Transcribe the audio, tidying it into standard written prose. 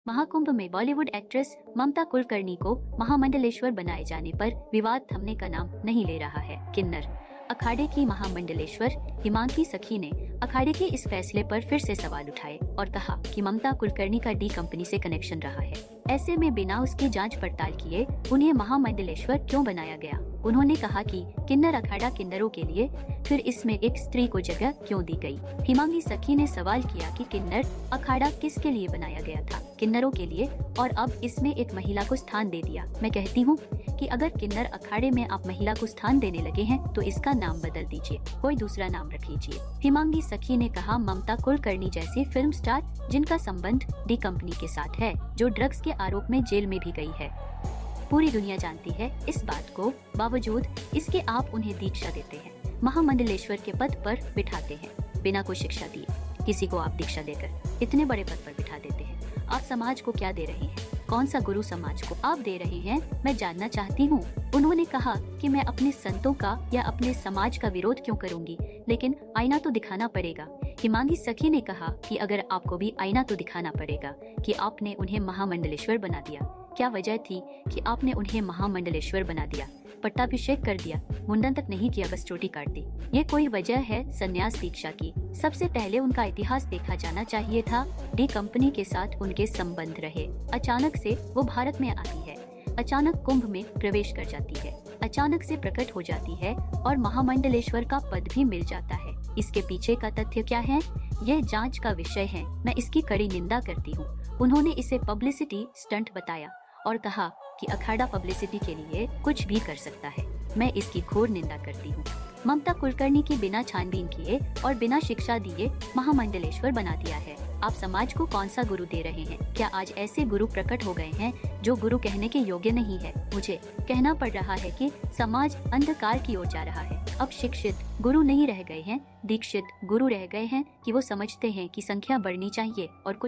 महाकुंभ में बॉलीवुड एक्ट्रेस ममता कुलकर्णी को महामंडलेश्वर बनाए जाने पर विवाद थमने का नाम नहीं ले रहा है। किन्नर अखाड़े की महामंडलेश्वर हिमांकी सखी ने अखाड़े के इस फैसले पर फिर से सवाल उठाए और कहा कि ममता कुलकर्णी का डी कंपनी से कनेक्शन रहा है। ऐसे में बिना उसकी जांच पड़ताल किए उन्हें महामंडलेश्वर क्यों बनाया गया। उन्होंने कहा कि किन्नर अखाड़ा किन्नरों के लिए, फिर इसमें एक स्त्री को जगह क्यों दी गई। हिमांगी सखी ने सवाल किया कि किन्नर अखाड़ा किसके लिए बनाया गया था, किन्नरों के लिए, और अब इसमें एक महिला को स्थान दे दिया। मैं कहती हूँ कि अगर किन्नर अखाड़े में आप महिला को स्थान देने लगे हैं तो इसका नाम बदल दीजिए, कोई दूसरा नाम रख लीजिए। हिमांगी सखी ने कहा, ममता कुलकर्णी जैसी फिल्म स्टार जिनका संबंध डी कंपनी के साथ है, जो ड्रग्स के आरोप में जेल में भी गई है, पूरी दुनिया जानती है इस बात को, बावजूद इसके आप उन्हें दीक्षा देते हैं, महामंडलेश्वर के पद पर बिठाते हैं, बिना कोई शिक्षा दिए। किसी को आप दीक्षा देकर इतने बड़े पद पर बिठा देते हैं। आप समाज को क्या दे रहे हैं, कौन सा गुरु समाज को आप दे रहे हैं, मैं जानना चाहती हूँ। उन्होंने कहा कि मैं अपने संतों का या अपने समाज का विरोध क्यों करूंगी, लेकिन आईना तो दिखाना पड़ेगा। हिमांगी सखी ने कहा कि अगर आपको भी आईना तो दिखाना पड़ेगा कि आपने उन्हें महामंडलेश्वर बना दिया। क्या वजह थी कि आपने उन्हें महामंडलेश्वर बना दिया? पट्टाभिषेक कर दिया, मुंडन तक नहीं किया, बस चोटी काट दी। ये कोई वजह है संन्यास दीक्षा की? सबसे पहले उनका इतिहास देखा जाना चाहिए था। डी कंपनी के साथ उनके संबंध रहे, अचानक से वो भारत में आती है, अचानक कुंभ में प्रवेश कर जाती है, अचानक से प्रकट हो जाती है और महामंडलेश्वर का पद भी मिल जाता है। इसके पीछे का तथ्य क्या है, यह जांच का विषय है। मैं इसकी कड़ी निंदा करती हूँ। उन्होंने इसे पब्लिसिटी स्टंट बताया और कहा कि अखाड़ा पब्लिसिटी के लिए कुछ भी कर सकता है। मैं इसकी घोर निंदा करती हूँ। ममता कुलकर्णी की बिना छानबीन किए और बिना शिक्षा दिए महामंडलेश्वर बना दिया है। आप समाज को कौन सा गुरु दे रहे हैं? क्या आज ऐसे गुरु प्रकट हो गए हैं जो गुरु कहने के योग्य नहीं है? मुझे कहना पड़ रहा है कि समाज अंधकार की ओर जा रहा है। अब शिक्षित गुरु नहीं रह गए हैं, दीक्षित गुरु रह गए हैं कि वो समझते हैं कि संख्या बढ़नी चाहिए और कुछ